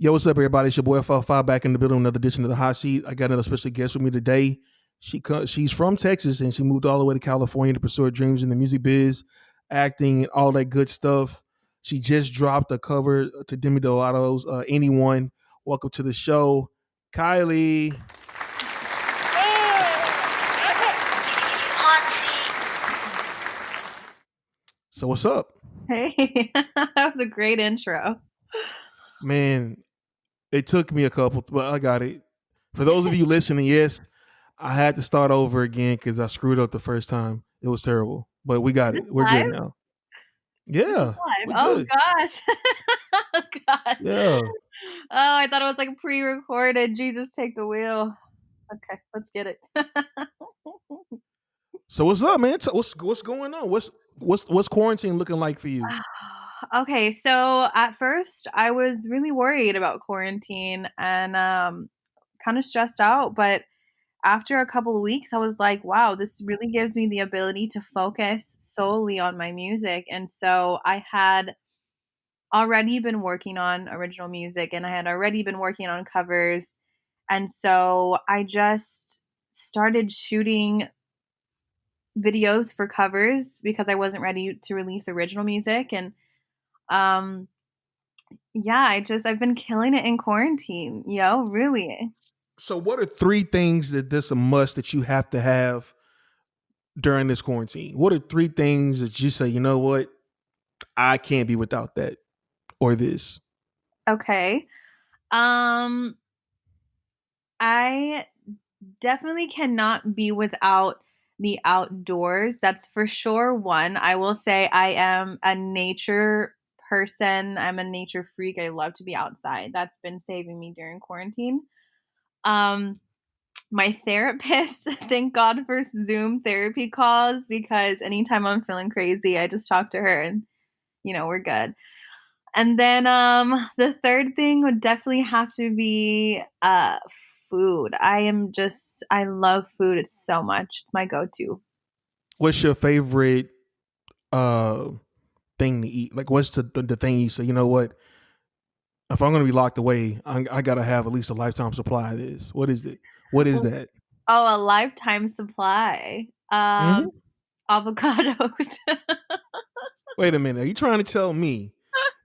Yo, what's up, everybody? It's your boy F5 back in the building. Another edition of the Hot Seat. I got another special guest with me today. She's from Texas and she moved all the way to California to pursue her dreams in the music biz, acting, and all that good stuff. She just dropped a cover to Demi Lovato's "Anyone." Welcome to the show, Ky Leigh. So what's up, Hey, that was a great intro. man? It took me a couple, but I got it. For those of you listening, yes, I had to start over again because I screwed up the first time. It was terrible, but we got This it. We're live? good now. This is Yeah, live. we're Oh good. gosh. Oh god. Yeah. Oh, I thought it was like pre-recorded. Jesus, take the wheel. Okay, let's get it. So what's up, man? What's going on? What's quarantine looking like for you? Okay, so at first I was really worried about quarantine and kind of stressed out, but after a couple of weeks I was like, wow, this really gives me the ability to focus solely on my music. And so I had already been working on original music and I had already been working on covers. And so I just started shooting videos for covers because I wasn't ready to release original music. And um yeah, I've been killing it in quarantine, really. So what are three things that this a must that you have to have during this quarantine? What are three things that you say, you know what? I can't be without that or this. Okay. Um I definitely cannot be without the outdoors. That's for sure one. I will say I am a nature person. I'm a nature freak. I love to be outside. That's been saving me during quarantine. Um, my therapist, thank God for Zoom therapy calls because anytime I'm feeling crazy, I just talk to her and we're good. And then the third thing would definitely have to be food. I love food. It's so much. It's my go-to. What's your favorite uh thing to eat? Like what's the thing you say, you know what? If I'm gonna be locked away, I gotta have at least a lifetime supply of this. What is it? What is Oh, that? a lifetime supply. Hmm. Avocados. Wait a minute. Are you trying to tell me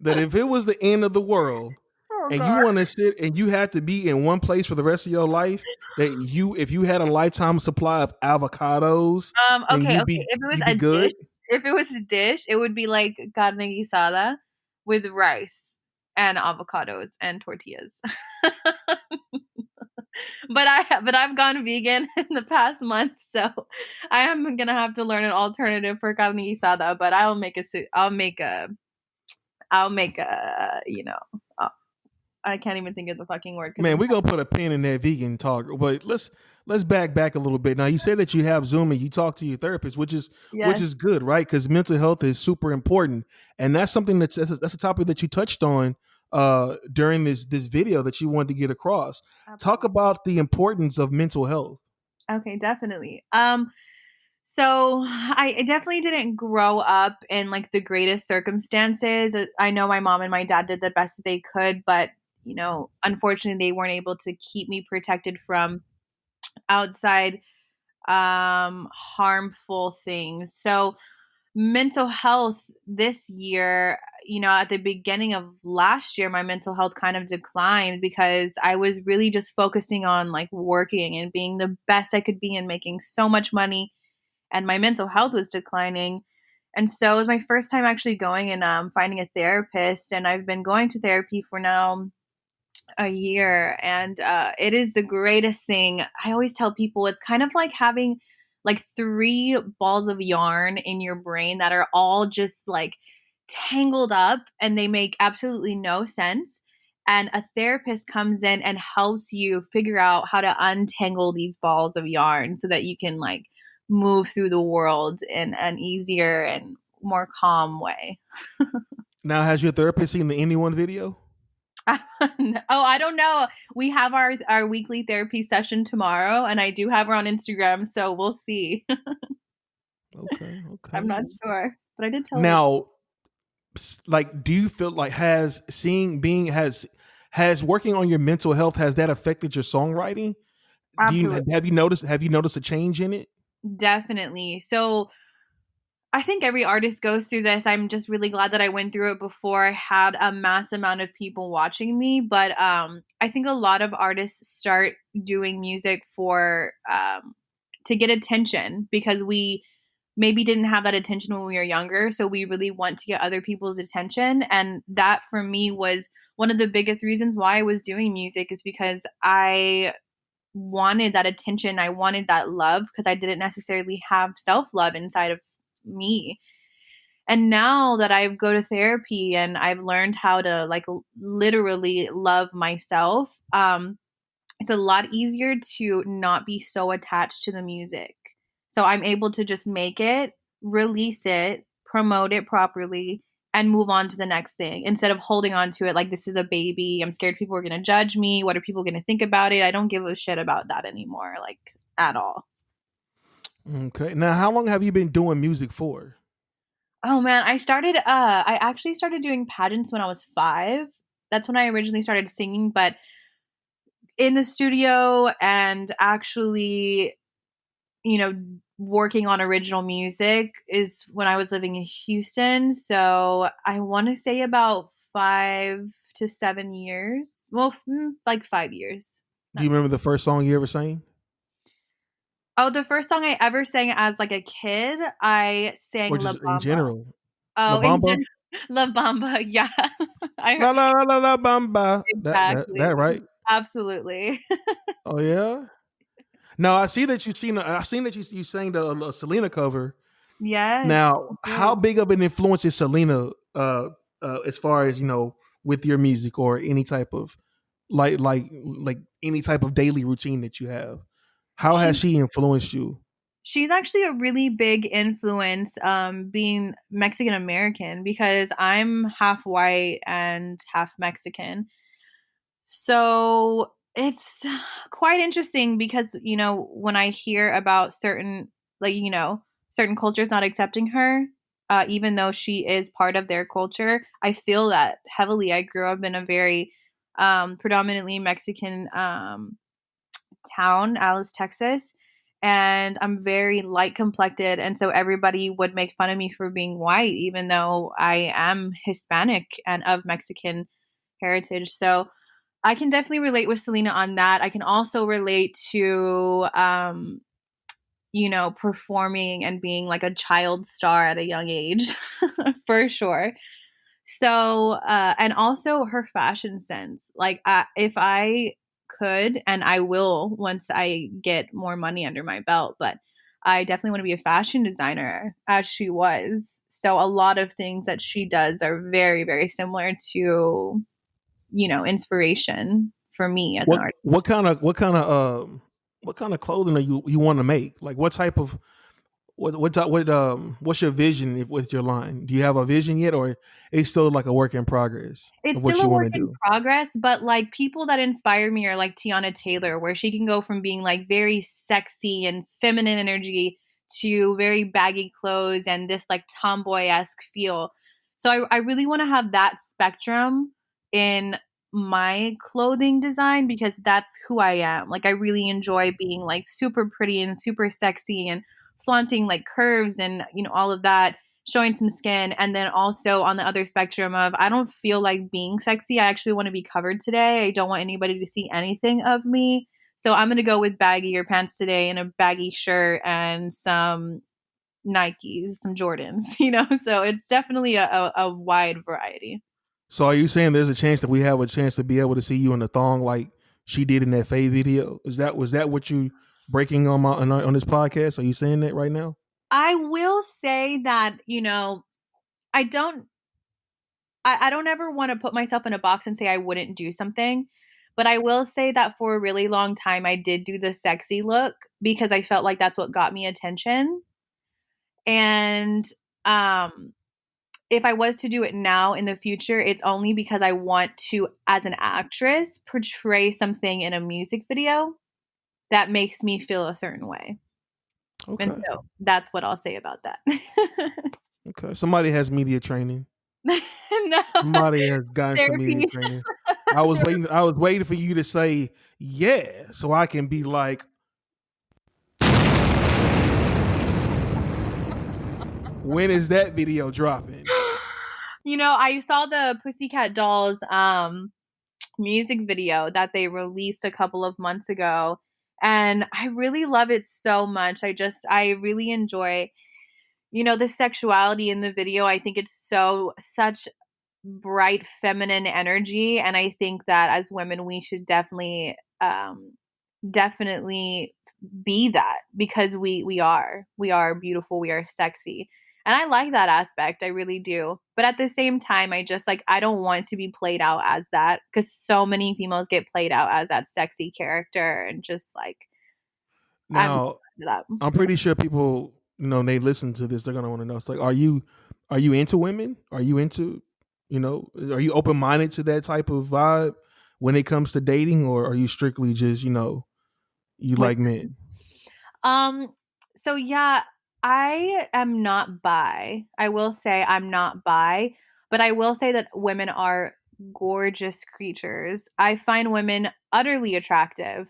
that if it was the end of the world Oh and you god. want to sit and you had to be in one place for the rest of your life, that if you had a lifetime supply of avocados, then Okay. If it was you'd be a dish, good? it would be like carne guisada with rice and avocados and tortillas. But I've gone vegan in the past month, so I am gonna have to learn an alternative for carne guisada. But I'll make a uh, I can't even think of the fucking word because Man, we're gonna put a pin in that vegan talk, but let's back a little bit. Now, you said that you have Zoom and you talk to your therapist, which yes. is good, right? Because mental health is super important, and that's something that's a topic that you touched on during this video that you wanted to get across. Talk Absolutely. about the importance of mental health. Okay, definitely. So I definitely didn't grow up in like the greatest circumstances. I know my mom and my dad did the best that they could, but unfortunately, they weren't able to keep me protected from outside harmful things. So mental health this year, at the beginning of last year, my mental health kind of declined because I was really just focusing on like working and being the best I could be and making so much money, and my mental health was declining. And so it was my first time actually going and finding a therapist, and I've been going to therapy for now a year, and it is the greatest thing. I always tell people it's kind of like having like three balls of yarn in your brain that are all just like tangled up and they make absolutely no sense. And a therapist comes in and helps you figure out how to untangle these balls of yarn so that you can like move through the world in an easier and more calm way. Now, has your therapist seen the Anyone video? Oh, I don't know. We have our weekly therapy session tomorrow, and I do have her on Instagram, so we'll see. Okay, I'm okay. not sure, but I did tell her. Now, like, do you feel like Has working on your mental health, has that affected your songwriting? Do you Absolutely. have you noticed a change in it? Definitely. So I think every artist goes through this. I'm just really glad that I went through it before I had a mass amount of people watching me. But I think a lot of artists start doing music for to get attention because we maybe didn't have that attention when we were younger. So we really want to get other people's attention. And that for me was one of the biggest reasons why I was doing music is because I wanted that attention. I wanted that love because I didn't necessarily have self love inside of me. And now that I go to therapy and I've learned how to like literally love myself, it's a lot easier to not be so attached to the music. So I'm able to just make it, release it, promote it properly, and move on to the next thing instead of holding on to it like this is a baby. I'm scared people are going to judge me. What are people going to think about it? I don't give a shit about that anymore, like at all. Okay. Now, how long have you been doing music for? Oh man, I actually started doing pageants when I was 5. That's when I originally started singing, but in the studio and actually, you know, working on original music is when I was living in Houston. So I want to say about 5 to 7 years. Well, like 5 years. Do you remember the first song you ever sang? Oh, the first song I ever sang as like a kid, I sang Or La just in Bamba. general? La Oh, in Bamba? general, La Bamba, yeah. I La heard la la la la bamba. exactly. That right? Absolutely. Oh yeah. No, I see that I seen that you sang the Selena cover. Yes, Now, I how did. big of an influence is Selena as far as, with your music or any type of like any type of daily routine that you have? How has She she influenced you? she's actually a really big influence, being Mexican American because I'm half white and half Mexican. So it's quite interesting because, when I hear about certain, like, certain cultures not accepting her, even though she is part of their culture, I feel that heavily. I grew up in a very predominantly Mexican town, Alice, Texas. And I'm very light complected. And so everybody would make fun of me for being white, even though I am Hispanic and of Mexican heritage. So I can definitely relate with Selena on that. I can also relate to, performing and being like a child star at a young age, for sure. So, and also her fashion sense. Like, if I could, and I will once I get more money under my belt, but I definitely want to be a fashion designer as she was. So, a lot of things that she does are very, very similar to, inspiration for me as an What artist. what kind of clothing are you want to make? Like what type of what's your vision with your line? Do you have a vision yet, or it's still like a work in progress It's of what still a you want work to in do? progress, but, like, people that inspire me are, like, Tiana Taylor, where she can go from being, like, very sexy and feminine energy to very baggy clothes and this, like, tomboy-esque feel. So I really wanna have that spectrum in my clothing design because that's who I am. Like, I really enjoy being, like, super pretty and super sexy and flaunting, like, curves and, all of that, showing some skin. And then also on the other spectrum of I don't feel like being sexy. I actually want to be covered today. I don't want anybody to see anything of me. So I'm going to go with baggier pants today and a baggy shirt and some Nikes, some Jordans, So it's definitely a wide variety. So are you saying there's a chance that we have a chance to be able to see you in a thong like she did in that Faye video? Was that what you breaking on this podcast? Are you saying that right now? I will say that, I don't I don't ever want to put myself in a box and say I wouldn't do something. But I will say that for a really long time, I did do the sexy look because I felt like that's what got me attention. And um, if I was to do it now in the future, it's only because I want to, as an actress, portray something in a music video that makes me feel a certain way. And Okay. so that's what I'll say about that. Okay. Somebody has media training. No, Somebody has gotten some media therapy. training. I was waiting for you to say yeah, so I can be like, when is that video dropping? I saw the Pussycat Dolls music video that they released a couple of months ago, and I really love it so much. I really enjoy, the sexuality in the video. I think it's such bright feminine energy, and I think that as women we should definitely be that, because we are beautiful, we are sexy, and I like that aspect, I really do. But at the same time, I just like, I don't want to be played out as that, because so many females get played out as that sexy character, and just like, I'm Now, that. I'm pretty sure people, they listen to this, they're gonna want to know. It's like, are you into women? Are you into, are you open minded to that type of vibe when it comes to dating, or are you strictly just, you With like men? um so yeah, I am not bi. I will say I'm not bi, but I will say that women are gorgeous creatures. I find women utterly attractive.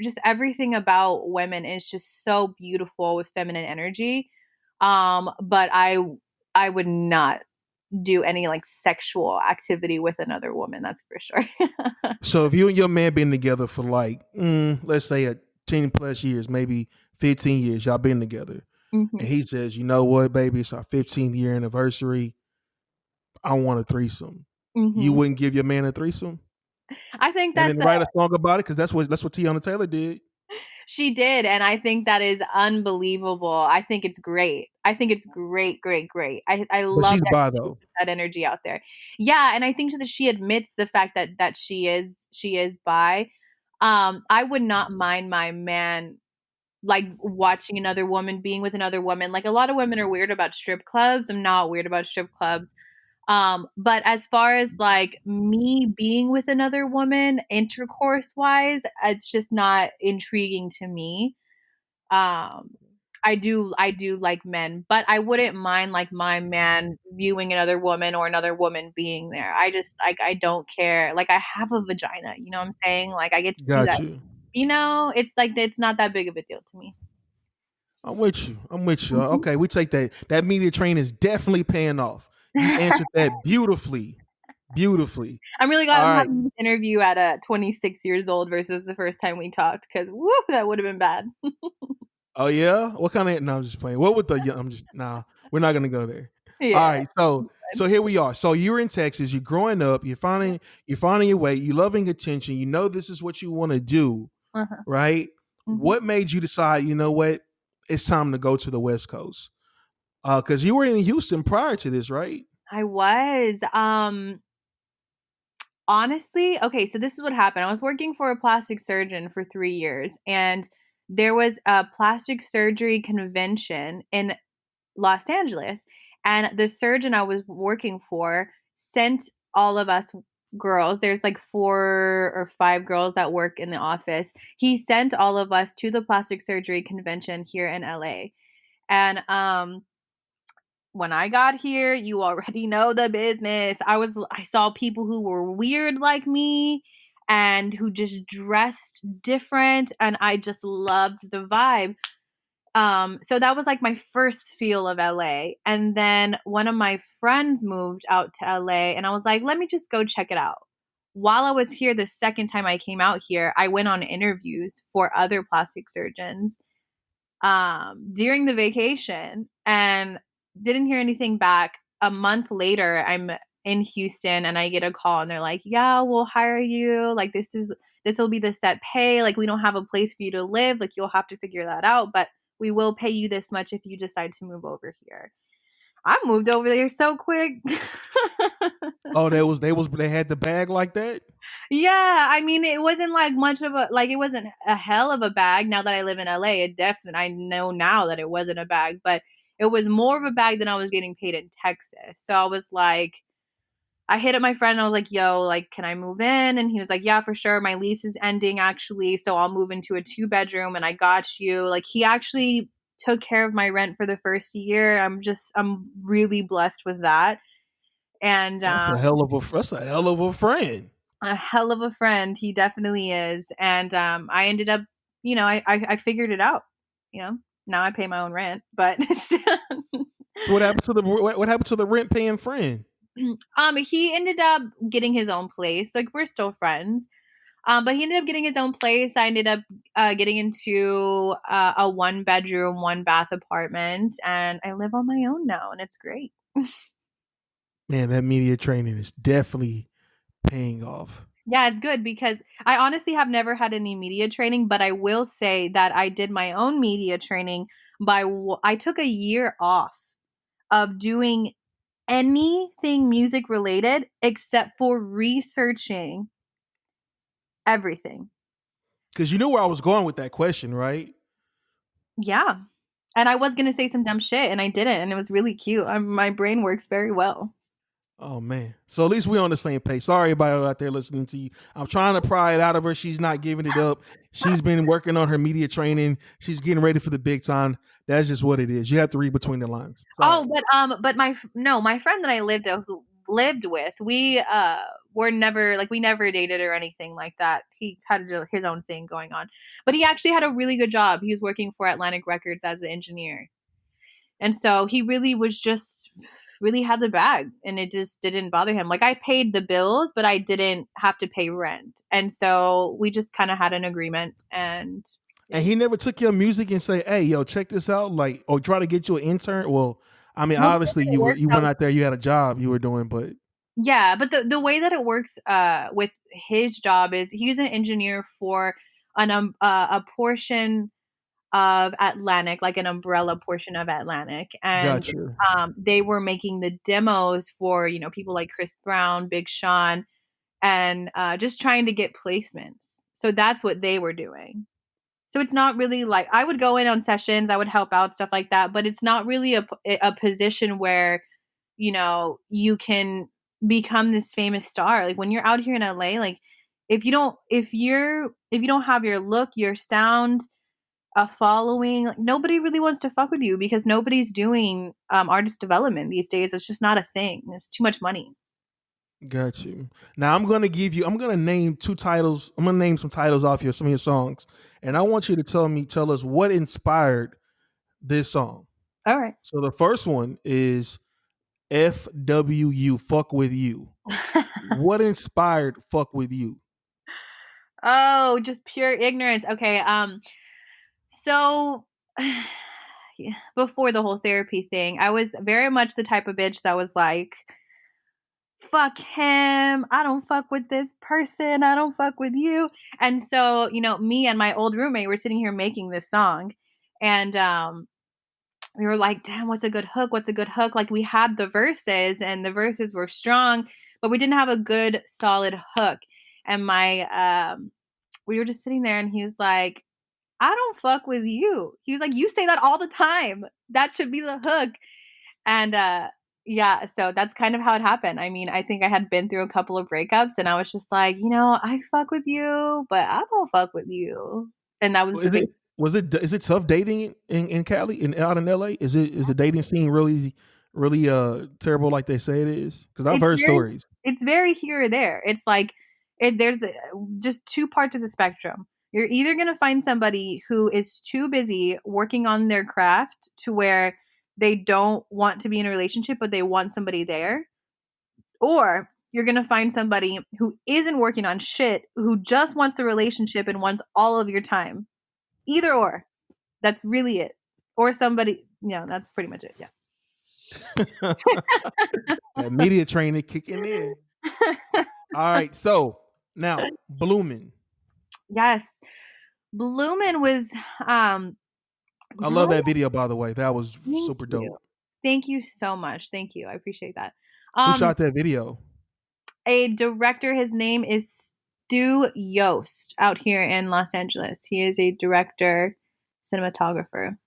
Just everything about women is just so beautiful with feminine energy. But I would not do any like sexual activity with another woman, that's for sure. So if you and your man been together for like, let's say 10 plus years, maybe 15 years, y'all been together, and Mhm. he says, you know what, baby, it's our 15th year anniversary. I want a threesome. You Mhm. wouldn't give your man a threesome, I think and then that's write a song about it, because that's what Tiana Taylor did. She did, and I think that is unbelievable. I think it's great. I think it's great, great, great. I But love she's that bi she though. puts that energy out there. Yeah, and I think that she admits the fact that she is bi. I would not mind my man like watching another woman, being with another woman. Like, a lot of women are weird about strip clubs. I'm not weird about strip clubs. But as far as like me being with another woman, intercourse wise, it's just not intriguing to me. Um, I do like men, but I wouldn't mind like my man viewing another woman or another woman being there. I just like, I don't care. Like, I have a vagina, you know what I'm saying? Like, I get to see Got that. you. It's like, it's not that big of a deal to me. I'm with you. I'm with you. Mhm. Okay, we take that. That media train is definitely paying off. You answered that beautifully. Beautifully. I'm really glad All I'm right. having this interview at 26 years old versus the first time we talked, because woo, that would have been bad. Oh yeah. What kind of? No, I'm just playing. What would the? I'm just nah. We're not gonna go there. All Yeah. right. So here we are. So you're in Texas. You're growing up. You're finding your way. You're loving attention. You know this is what you want to do, Uh-huh. right? Hmm. What made you decide? You know what? It's time to go to the West Coast. Because you were in Houston prior to this, right? I was. Honestly, okay, so this is what happened. I was working for a plastic surgeon for 3 years, and there was a plastic surgery convention in Los Angeles. And the surgeon I was working for sent all of us girls, there's like 4 or 5 girls that work in the office. He sent all of us to the plastic surgery convention here in LA. And when I got here, you already know the business. I saw people who were weird like me and who just dressed different, and I just loved the vibe. So that was like my first feel of LA. And then one of my friends moved out to LA, and I was like, let me just go check it out. While I was here, the second time I came out here, I went on interviews for other plastic surgeons during the vacation, and didn't hear anything back. A month later, I'm in Houston and I get a call, and they're like, "Yeah, we'll hire you. Like, this will be the set pay. Like, we don't have a place for you to live. Like, you'll have to figure that out, but we will pay you this much if you decide to move over here." I moved over there so quick. Oh, they had the bag like that. Yeah, I mean, it wasn't like much of a like, it wasn't a hell of a bag. Now that I live in LA, it definitely, I know now that it wasn't a bag, but it was more of a bag than I was getting paid in Texas. So I was like, I hit up my friend and I was like, "Yo, like, can I move in?" And he was like, "Yeah, for sure. My lease is ending actually, so I'll move into a 2 bedroom and I got you." Like, he actually took care of my rent for the first year. I'm really blessed with that. And That's a hell of a friend. A hell of a friend. He definitely is. And I ended up, I figured it out. You know, now I pay my own rent, but So what happened to the rent paying friend? he ended up getting his own place. Like we're still friends. But he ended up getting his own place. I ended up getting into a 1 bedroom, 1 bath apartment, and I live on my own now, and it's great. Man, that media training is definitely paying off. Yeah, it's good because I honestly have never had any media training, but I will say that I did my own media training I took a year off of doing anything music related except for researching everything. Because you knew where I was going with that question, right? Yeah. And I was gonna say some dumb shit, and I didn't, and it was really cute. My brain works very well. Oh man. So at least we're on the same page. Sorry everybody out there listening to you. I'm trying to pry it out of her. She's not giving it up. She's been working on her media training. She's getting ready for the big time. That's just what it is. You have to read between the lines. Sorry. Oh, but my friend that I lived with, we were never like we never dated or anything like that. He had his own thing going on, but he actually had a really good job. He was working for Atlantic Records as an engineer, and so he really was just really had the bag, and it just didn't bother him. Like I paid the bills, but I didn't have to pay rent, and so we just kind of had an agreement, and it And was he never took your music and say, "Hey, yo, check this out," like, or try to get you an intern. Well, I mean, well, the way obviously that it works you out. went out there, you had a job you were doing, but Yeah, but the way that it works with his job is he's an engineer for a portion of Atlantic, like an umbrella portion of Atlantic, and gotcha. they were making the demos for people like Chris Brown, Big Sean, and just trying to get placements. So that's what they were doing. So it's not really like I would go in on sessions, I would help out stuff like that, but it's not really a position where you can become this famous star. Like when you're out here in LA, like if you don't have your look, your sound, a following, like nobody really wants to fuck with you because nobody's doing artist development these days. It's just not a thing. It's too much money. Got you. Now I'm gonna name two titles. I'm gonna name some titles off some of your songs, and I want you to tell us what inspired this song. All right. So the first one is FWU, fuck with you. What inspired fuck with you? Oh, just pure ignorance. Okay. So yeah, before the whole therapy thing, I was very much the type of bitch that was like, fuck him. I don't fuck with this person. I don't fuck with you. And so, me and my old roommate were sitting here making this song. And we were like, damn, what's a good hook? What's a good hook? Like we had the verses and the verses were strong, but we didn't have a good solid hook. And we were just sitting there and he was like, I don't fuck with you. He was like, you say that all the time. That should be the hook. And yeah, so that's kind of how it happened. I mean, I think I had been through a couple of breakups and I was just like, I fuck with you, but I don't fuck with you. And that was Is it is it tough dating in Cali and out in LA? Is the dating scene really terrible like they say it is? Because I've it's heard very stories. it's very here or there. It's like there's just two parts of the spectrum. You're either going to find somebody who is too busy working on their craft to where they don't want to be in a relationship but they want somebody there, or you're going to find somebody who isn't working on shit, who just wants the relationship and wants all of your time. Either or. That's really it. Or somebody, that's pretty much it. Yeah. That media training kicking in. All right, so now Bloomin'. Yes. Bloomin' was um I love Bloom. that video by the way. That was Thank super dope. you. Thank you so much. Thank you. I appreciate that. Who Um shot that video? a director, his name is Stu Yost out here in Los Angeles. He is a director, cinematographer.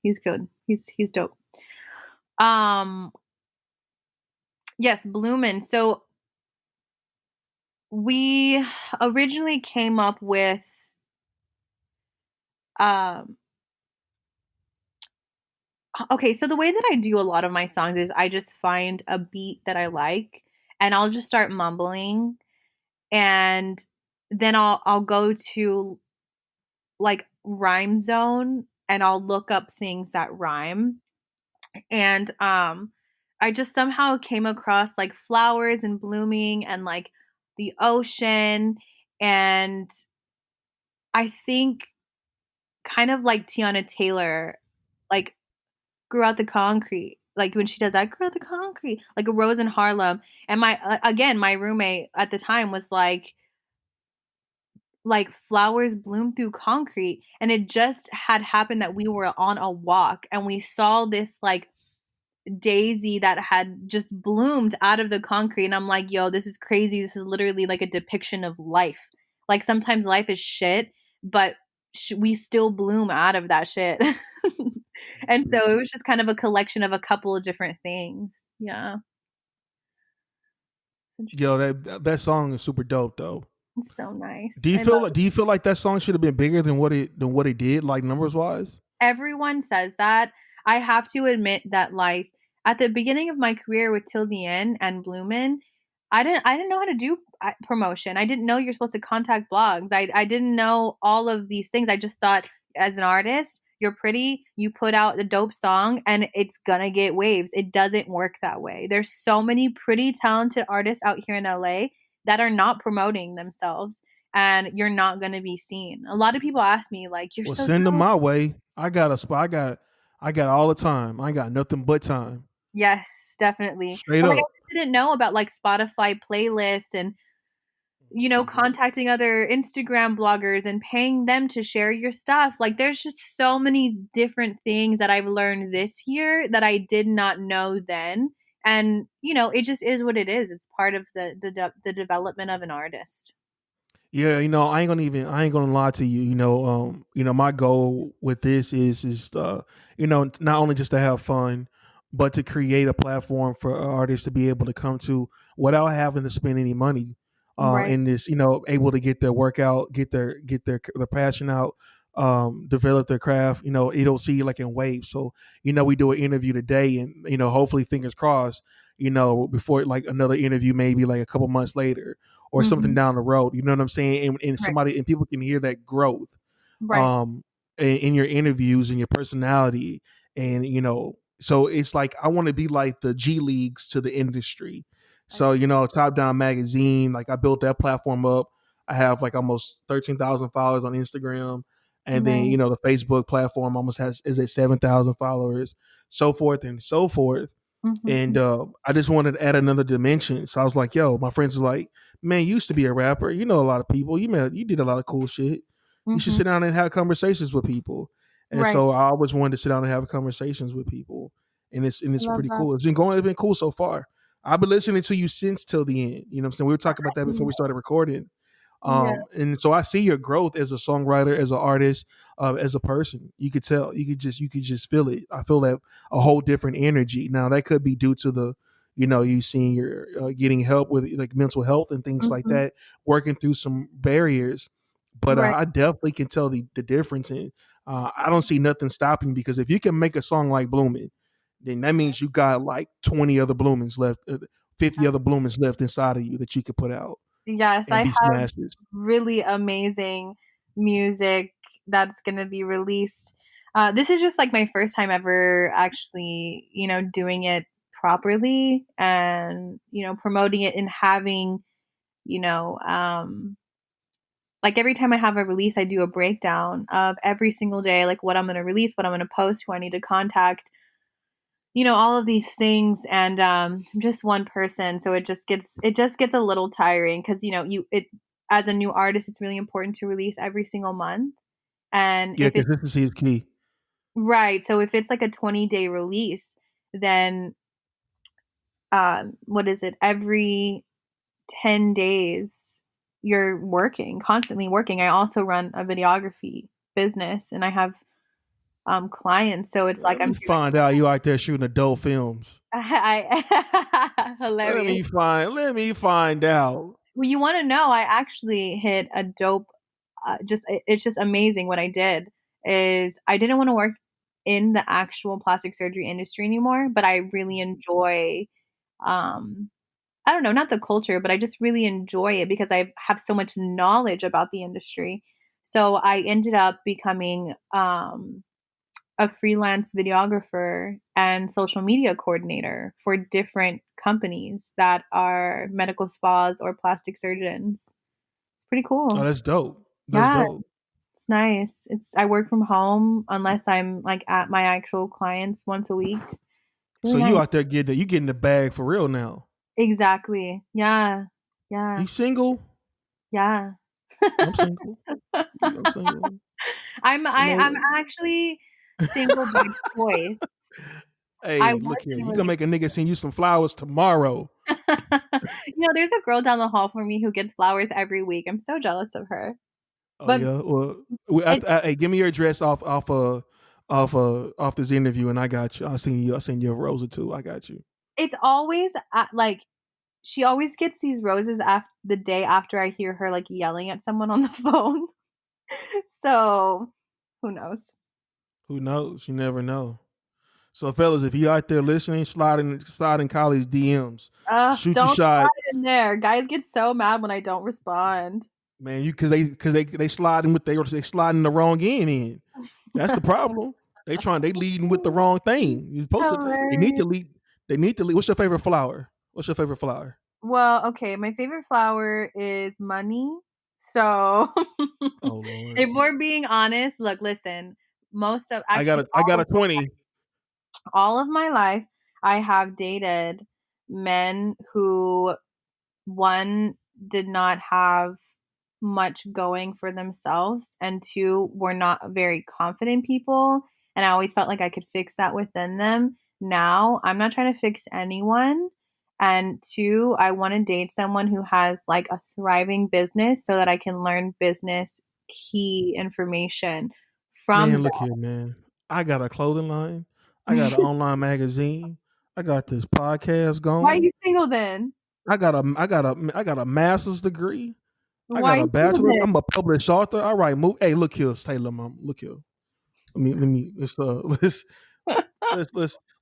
He's good. He's dope. Um yes, Bloomin'. So we originally came up with um okay, so the way that I do a lot of my songs is I just find a beat that I like and I'll just start mumbling and then I'll go to like Rhyme Zone and I'll look up things that rhyme. And I just somehow came across like flowers and blooming and like the ocean, and I think kind of like Tiana Taylor, like grew out the concrete. Like when she does that, grew out the concrete, like a rose in Harlem. And my again, my roommate at the time was like flowers bloom through concrete, and it just had happened that we were on a walk and we saw this like daisy that had just bloomed out of the concrete, and I'm like, yo, this is crazy. This is literally like a depiction of life. Like sometimes life is shit, but we still bloom out of that shit. And so it was just kind of a collection of a couple of different things. Yeah. Yo, that song is super dope though. It's so nice. Do you I love feel like that song should have been bigger than what it did, like numbers wise? everyone says that. I have to admit that like at the beginning of my career with Till the End and Bloomin', I didn't know how to do promotion. I didn't know you're supposed to contact blogs. I didn't know all of these things. I just thought as an artist, you're pretty, you put out a dope song and it's gonna get waves. It doesn't work that way. There's so many pretty talented artists out here in LA that are not promoting themselves, and you're not going to be seen. A lot of people ask me like, "You're Well, so send them my talented." way. I got a spot. I got all the time. I ain't got nothing but time. Yes, definitely. Straight But like up. I didn't know about like Spotify playlists and contacting other Instagram bloggers and paying them to share your stuff. Like there's just so many different things that I've learned this year that I did not know then. And it just is what it is. It's part of the development of an artist. Yeah, I ain't gonna lie to you. My goal with this is not only just to have fun, but to create a platform for artists to be able to come to without having to spend any money. Right. And this, able to get their work out, get their passion out, develop their craft. It'll see like in waves. So, we do an interview today, and hopefully, fingers crossed. Before like another interview, maybe like a couple months later or something Mhm. down the road. You know what I'm saying? And Right. somebody and people can hear that growth Right. um in your interviews and your personality. And so it's like I want to be like the G Leagues to the industry. So, Top Down Magazine, like I built that platform up. I have like almost 13,000 followers on Instagram. And then, Right. the Facebook platform almost is at 7,000 followers, so forth and so forth. And Mhm. I just wanted to add another dimension. So I was like, yo, my friends was like, man, you used to be a rapper. You know a lot of people. You did a lot of cool shit. You should Mhm. sit down and have conversations with people. And Right. so I always wanted to sit down and have conversations with people. I And it's love pretty that. cool. It's been cool so far. I've been listening to you since till the end. You know what I'm saying? We were talking about that before we started recording. Yeah. And so I see your growth as a songwriter, as an artist, as a person. You could tell. You could just feel it. I feel that a whole different energy. Now that could be due to you seeing your getting help with like mental health and things like Mhm. that, working through some barriers. But Right. I definitely can tell the difference, and I don't see nothing stopping, because if you can make a song like "Blooming," then that means you got like 20 other Bloomings left, 50 other Bloomings left inside of you that you could put out Yes, I and be have smashes. really amazing music that's gonna be released. This is just like my first time ever actually, doing it properly and, promoting it and having, you know, um, like every time I have a release, I do a breakdown of every single day, like what I'm gonna release, what I'm gonna post, who I need to contact, all of these things. And I'm just one person, so it just gets a little tiring because you it as a new artist, it's really important to release every single month. And Yeah, if it's consistency is key. right, so if it's like a 20-day release, then what is it, every 10 days you're working, constantly working. I also run a videography business and I have clients, so it's like Let I'm me doing find out you out there shooting adult films. hilarious. Let me find out. Well, you want to know? I actually hit a dope. It's just amazing what I did. Is I didn't want to work in the actual plastic surgery industry anymore, but I really enjoy um I don't know, not the culture, but I just really enjoy it because I have so much knowledge about the industry. So I ended up becoming a freelance videographer and social media coordinator for different companies that are medical spas or plastic surgeons. It's pretty Oh, cool. that's dope. That's Yeah, dope. it's nice. It's I work from home unless I'm like at my actual clients once a week. It's So really you nice. out there you getting the bag for real now. Exactly. Yeah. Yeah. You single? Yeah. I'm single. I'm single. I'm No. actually single by choice. I Hey, was look here. in a You gonna make a relationship. nigga send you some flowers tomorrow. There's a girl down the hall from me who gets flowers every week. I'm so jealous of her. Oh But yeah. Well, it hey, give me your address off this interview, and I got you. I'll send you a rose or two. I got you. it's always like she always gets these roses the day after I hear her like yelling at someone on the phone. So, who knows? Who knows? You never know. So, fellas, if you out there listening, sliding Kylie's DMs, shoot your Don't shot, slide in there. Guys get so mad when I don't respond. man. You because they sliding they sliding the wrong end in. That's the problem. They leading with the wrong thing. You're supposed to. They need to Hilarious. lead. They need to lead. What's your favorite flower? What's your favorite flower? Well, okay, my favorite flower is money. So, Oh Lord, if we're being honest, look, listen, most of actually I got a 20. all of my life, I have dated men who one did not have much going for themselves, and two were not very confident people, and I always felt like I could fix that within them. Now I'm not trying to fix anyone, and two, I want to date someone who has like a thriving business so that I can learn business key information from Man, look here, man. I got a clothing line. I got them. an online magazine. I got this podcast Why are going. you single then? I got a master's degree. I Why got are a you single bachelor's. then? I'm a published author. I write move. Hey, look here, Taylor, mom. Look here. Let's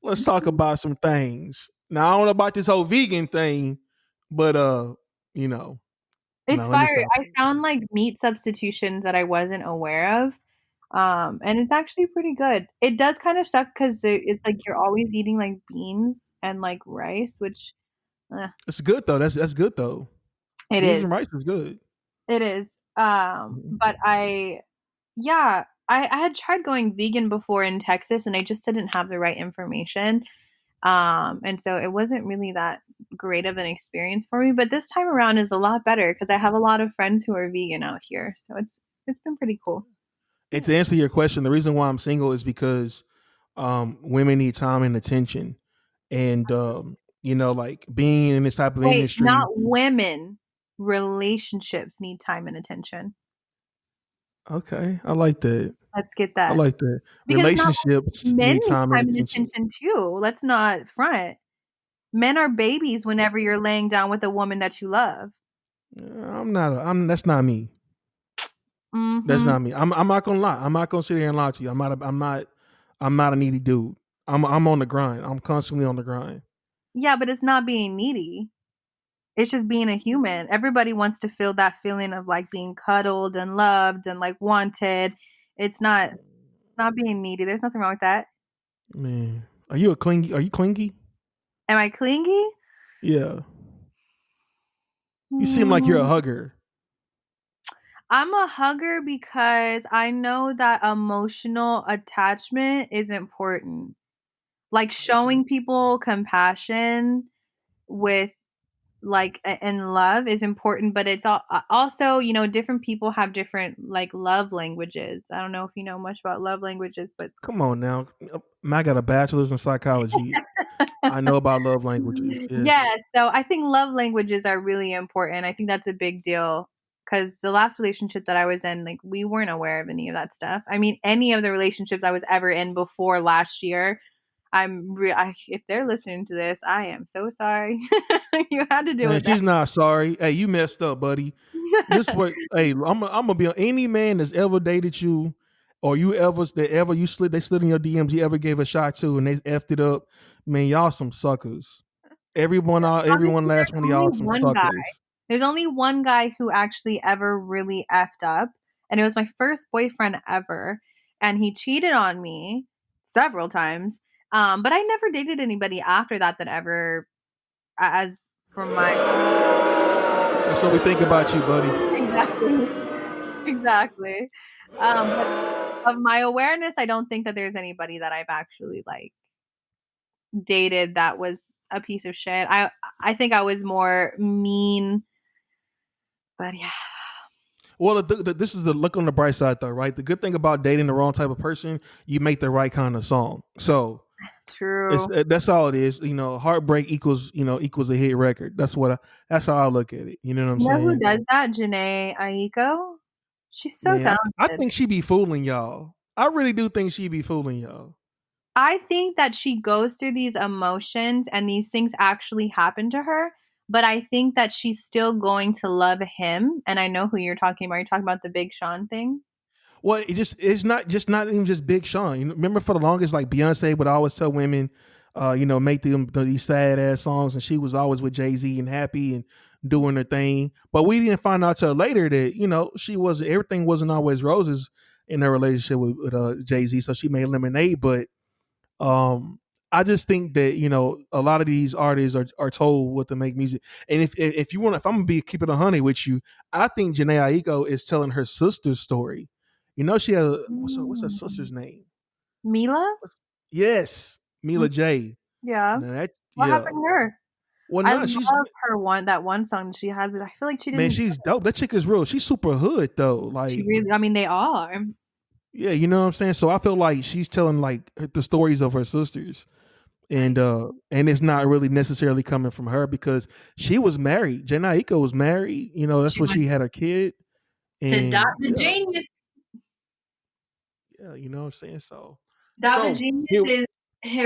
let's talk about some things. Now I don't know about this whole vegan thing, but you know, It's no, let me fire. stop. I found like meat substitutions that I wasn't aware of. And it's actually pretty good. It does kind of suck because it's like you're always eating like beans and like rice, which eh, It's good though. That's good though. it Beans is. and rice is good. It is. Mhm. But yeah, I had tried going vegan before in Texas and I just didn't have the right information. And so it wasn't really that great of an experience for me. But this time around is a lot better because I have a lot of friends who are vegan out here. So it's been pretty cool. And Yeah. to answer your question, the reason why I'm single is because women need time and attention, and like being in this type of Wait, industry. not women. Relationships need time and attention. Okay, I like that. Let's get I that. like that. Because not Relationships men need need time and time and attention. attention too. Let's not front. Men are babies whenever you're laying down with a woman that you love. I'm not. I'm. That's not me. That's Mhm. not me. I'm not gonna lie. I'm not gonna sit here and lie to you. I'm not. I'm not. I'm not a needy dude. I'm on the grind. I'm constantly on the grind. Yeah, but it's not being needy. It's just being a human. Everybody wants to feel that feeling of like being cuddled and loved and like wanted. It's not being needy. There's nothing wrong with that. Man, are you a clingy? Are you clingy? Am I clingy? Yeah. You seem like you're a Mm, hugger. I'm a hugger because I know that emotional attachment is important. Like Okay. showing people compassion with and love is important, but it's also, different people have different like love languages. I don't know if you know much about love languages, but Come on now. I got a bachelor's in psychology. I know about love languages. Yes. yeah, so I think love languages are really important. I think that's a big deal because the last relationship that I was in, like, we weren't aware of any of that stuff. I mean, any of the relationships I was ever in before last year, if they're listening to this, I am so sorry. You had to deal Man, with that. she's not sorry. Hey, you messed up, buddy. This what hey, I'm gonna be on any man that's ever dated you or you slid in your DMs, you ever gave a shot to and they effed it up. Man, y'all some suckers. Everyone Honestly, last one of y'all some suckers. there's only one guy who actually ever really effed up, and it was my first boyfriend ever, and he cheated on me several times. But I never dated anybody after that that ever, as from my That's what we think about you, buddy. exactly, exactly. But of my awareness, I don't think that there's anybody that I've actually like dated that was a piece of shit. I think I was more mean, but yeah, Well, this is the look on the bright side, though, right? The good thing about dating the wrong type of person, you make the right kind of song. So it's true. that's all it is. Heartbreak equals a hit record. That's how I look at it. You know what I'm You know who saying? does that? Janae Aiko. She's so Man, I talented. think she be fooling y'all. I really do think she be fooling y'all. I think that she goes through these emotions and these things actually happen to her, but I think that she's still going to love him. And I know who you're talking about. You're talking about the Big Sean thing. Well, it's not even just Big Sean. Remember for the longest, like Beyonce would always tell women, make these sad ass songs, and she was always with Jay-Z and happy and doing her thing. But we didn't find out till later that she was everything wasn't always roses in her relationship with Jay-Z. So she made lemonade, but um. I just think that a lot of these artists are told what to make music, and if I'm gonna be keeping 100 with you, I think Janae Aiko is telling her sister's story. She has what's her sister's Mm. name? Mila? Yes, Mm, Mila J. yeah. Now that What yeah. happened to her? Well, I nah, she's love her that one song that she had, but I feel like she man, didn't. she's dope. That chick is real. She's super hood though. She Like, really. I mean, they are. yeah, you know what I'm saying. So I feel like she's telling like the stories of her sisters, and it's not really necessarily coming from her because she was married. Janae Aiko was married. That's She when went she had her kid, to Dot and the Genius. yeah, you know what I'm saying. So, Dot the so Genius he, is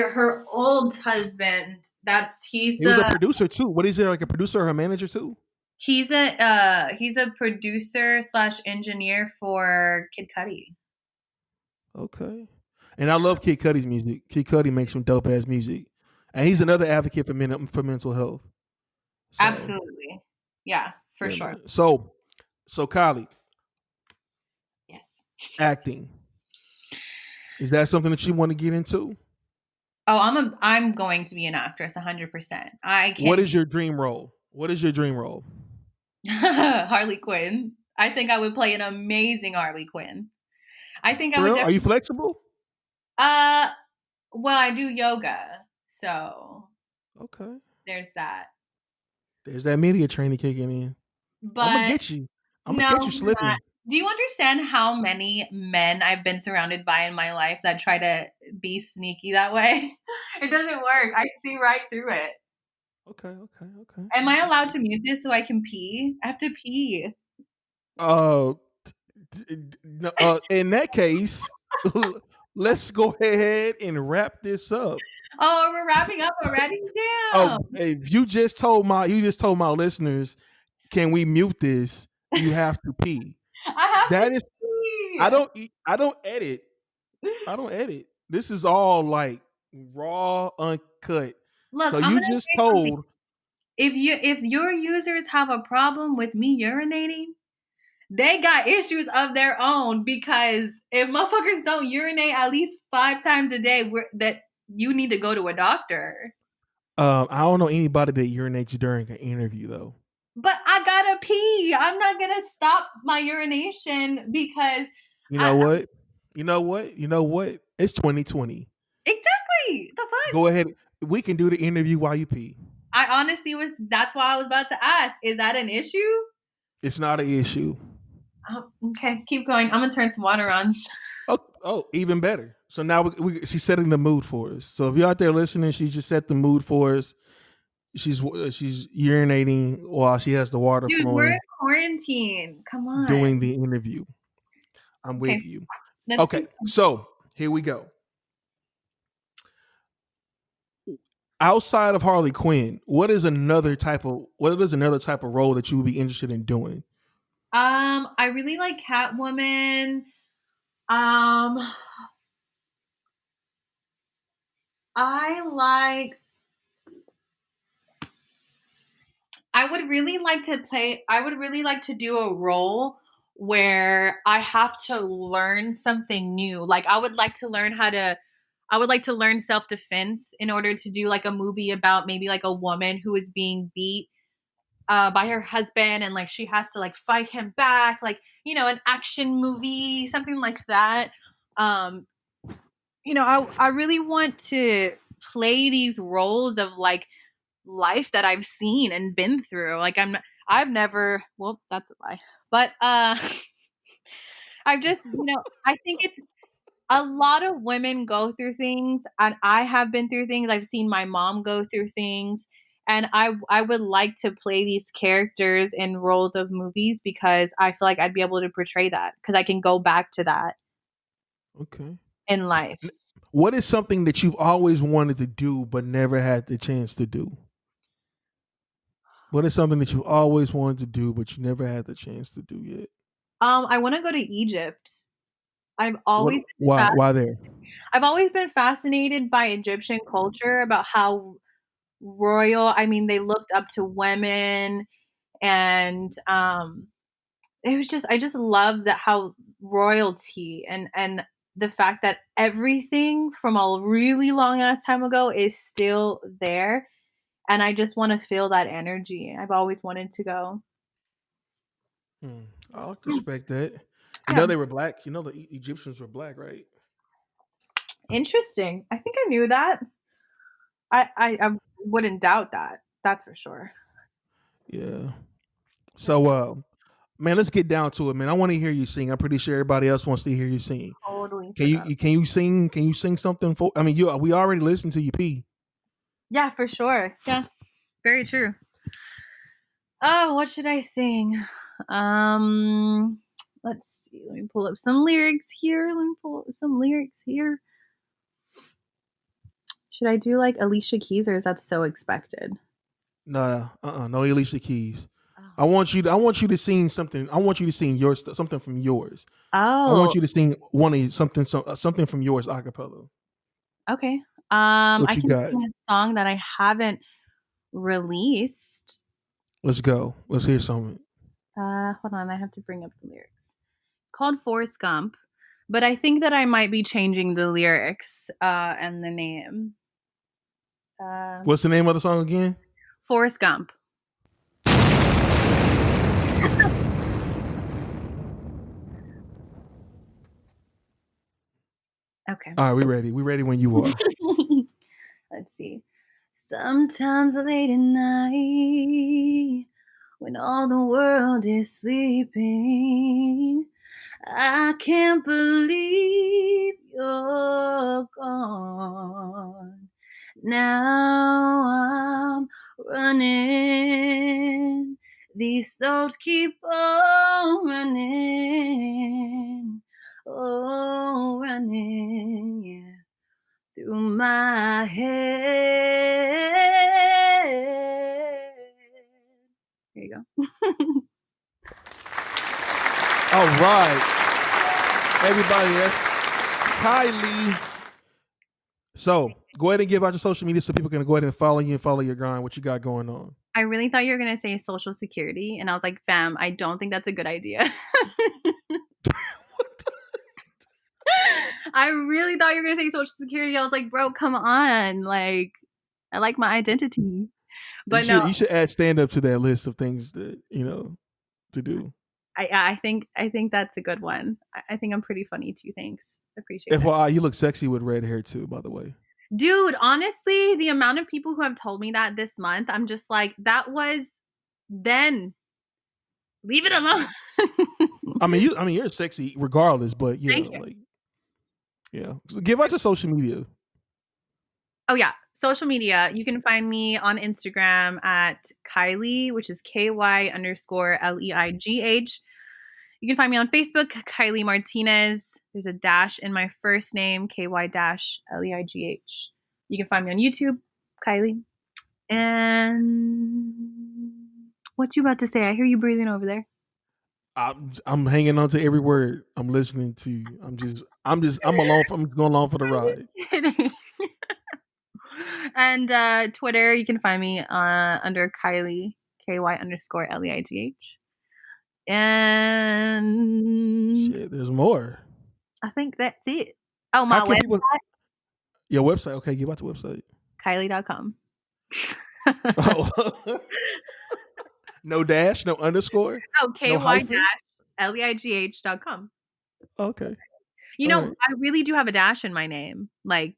her old husband. That's he was a producer too. What is it, like a producer or a manager too? he's a producer slash engineer for Kid Cudi. Okay. And I love Kid Cudi's music. Kid Cudi makes some dope ass music, and he's another advocate for mental health. So Absolutely. Yeah, for yeah, sure. man. So Kylie, Yes. acting, is that something that you want to get into? Oh, I'm going to be an actress 100%. I What can is your dream role? What is your dream role? Harley Quinn. I think I would play an amazing Harley Quinn. I think I For would real? Are you definitely flexible? uh well, I do yoga. So, Okay. there's that. There's that media training kicking in. I'm gonna But get you. I'm gonna no, get you you're not. slipping. Do you understand how many men I've been surrounded by in my life that try to be sneaky that way? It doesn't work. I see right through it. Okay. Okay. Okay. Am I allowed Okay. to mute this so I can pee? I have to pee. Uh, no, in that case, let's go ahead and wrap this up. Oh, we're wrapping up already? Oh, Damn. if you just told my listeners, can we mute this? You have to pee. I have to That is, pee. I don't edit. I don't edit. This is all like raw, uncut. Look, So I'm you gonna just say something. told. If your users have a problem with me urinating, they got issues of their own because if motherfuckers don't urinate at least 5 times a day, that you need to go to a doctor. I don't know anybody that urinates during an interview though. But I gotta pee. I'm not gonna stop my urination because You I know what? You know what? You know what? It's 2020. exactly the fuck. Go ahead. We can do the interview while you pee. I honestly was. That's why I was about to ask. Is that an issue? It's not an issue. Oh, okay, keep going. I'm gonna turn some water on. Oh, even better. So now she's setting the mood for us. So if you're out there listening, she just set the mood for us. She's urinating while she has the water Dude, we're in flowing, quarantine. Come on. doing the interview. I'm Okay, with you. let's Okay, keep. so here we go. Outside of Harley Quinn, what is another type of role that you would be interested in doing? I really like Catwoman. Um, I like I would really like to play. I would really like to do a role where I have to learn something new. Like I would like to learn how to. I would like to learn self defense in order to do like a movie about maybe like a woman who is being beat by her husband, and like she has to like fight him back, like an action movie, something like that. Um, I really want to play these roles of like life that I've seen and been through. Like I've never, well, that's a lie. But I've just, I think it's a lot of women go through things, and I have been through things. I've seen my mom go through things, and I would like to play these characters in roles of movies because I feel like I'd be able to portray that because I can go back to that Okay. in life. What is something that you've always wanted to do but never had the chance to do? What is something that you've always wanted to do but you never had the chance to do yet? I want to go to Egypt. I've What? always been Why? Why there? I've always been fascinated by Egyptian culture, about how royal, I mean, they looked up to women, and it was just, I just love that, how royalty and the fact that everything from a really long ass time ago is still there, and I just want to feel that energy. I've always wanted to go. Hmm. I respect that. You Yeah, know they were black. You know the Egyptians were black, right? interesting. I think I knew that. I wouldn't doubt that. That's for sure. Yeah. For So, man, let's get down to it, man. I want to hear you sing. I'm pretty sure everybody else wants to hear you sing. totally Can forgot. can you sing? Can you sing something for? I mean, we already listened to you pee. Yeah, for sure. Yeah, very true. Oh, what should I sing? Um, let's see. Let me pull up some lyrics here. Let me pull up some lyrics here. Should I do like Alicia Keys, or is that so expected? No, no Alicia Keys. Oh. I want you to sing something. I want you to sing something from yours. I want Oh, you to sing something from yours a cappella. okay. What I you can got? sing a song that I haven't released. Let's go. Let's hear something. Hold on, I have to bring up the lyrics. It's called Forrest Gump, but I think that I might be changing the lyrics and the name. What's the name of the song again? Forrest Gump. Okay. All right, we ready. We ready when you are. Let's see. Sometimes late at night, when all the world is sleeping, I can't believe you're gone. Now I'm running. These thoughts keep on running. Oh, running, yeah, through my head. There you go. All right, everybody. That's Ky Leigh. So go ahead and give out your social media so people can go ahead and follow you and follow your grind. What you got going on? I really thought you were gonna say Social Security, and I was like, fam, I don't think that's a good idea. I really thought you were gonna say Social Security. I was like, bro, come on. Like, I like my identity. But no, You should add stand up to that list of things that to do. I think that's a good one. I think I'm pretty funny too. Thanks. Appreciate that. FYI, you look sexy with red hair too. By the way, Dude, honestly, the amount of people who have told me that this month, I'm just like, that was then. Leave it alone. I mean, you're sexy regardless. But yeah, Thank you. like yeah. So give out your social media. Oh yeah, social media. You can find me on Instagram at Ky Leigh, which is KY_LEIGH. You can find me on Facebook, Ky Leigh Martinez. There's a dash in my first name, KY-LEIGH. You can find me on YouTube, Ky Leigh. And what you about to say? I hear you breathing over there. I'm hanging on to every word. I'm listening to you. I'm along. I'm going along for the ride. And Twitter, you can find me under Ky Leigh, KY_LEIGH. And Shit, there's more. I think that's it. Oh, How my can website, people? Your website? Okay, give out the website. KyLeigh.com. Oh, no dash, no underscore, Oh, no hyphen. KY-LEIGH.com. Okay, You all know, right. I really do have a dash in my name, like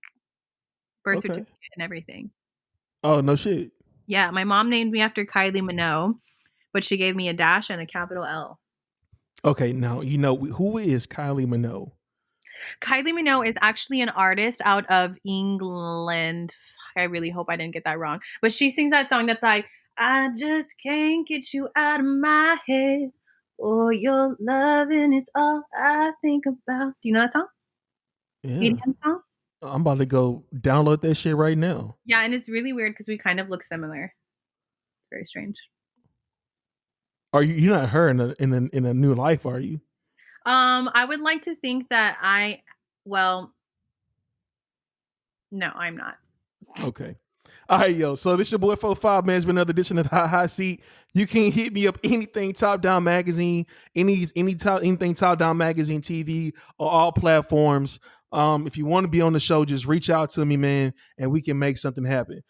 birth Okay. certificate and everything. Oh no shit. Yeah, my mom named me after Kylie Minogue, but she gave me a dash and a capital L. Okay, now you know who is Kylie Minogue. Kylie Minogue is actually an artist out of England. I really hope I didn't get that wrong. But she sings that song that's like, I just can't get you out of my head. Oh, your loving is all I think about. Do you know that song? The Yeah, EDM song? I'm about to go download that shit right now. Yeah, and it's really weird because we kind of look similar. It's very strange. Are you? You're not her in a new life, are you? I would like to think that well, no, I'm not. Okay. All right, yo. So this your boy 45, man. It's been another edition of the Hot Seat. You can hit me up anything Top Down Magazine, anything Top Down Magazine TV or all platforms. If you want to be on the show, just reach out to me, man, and we can make something happen.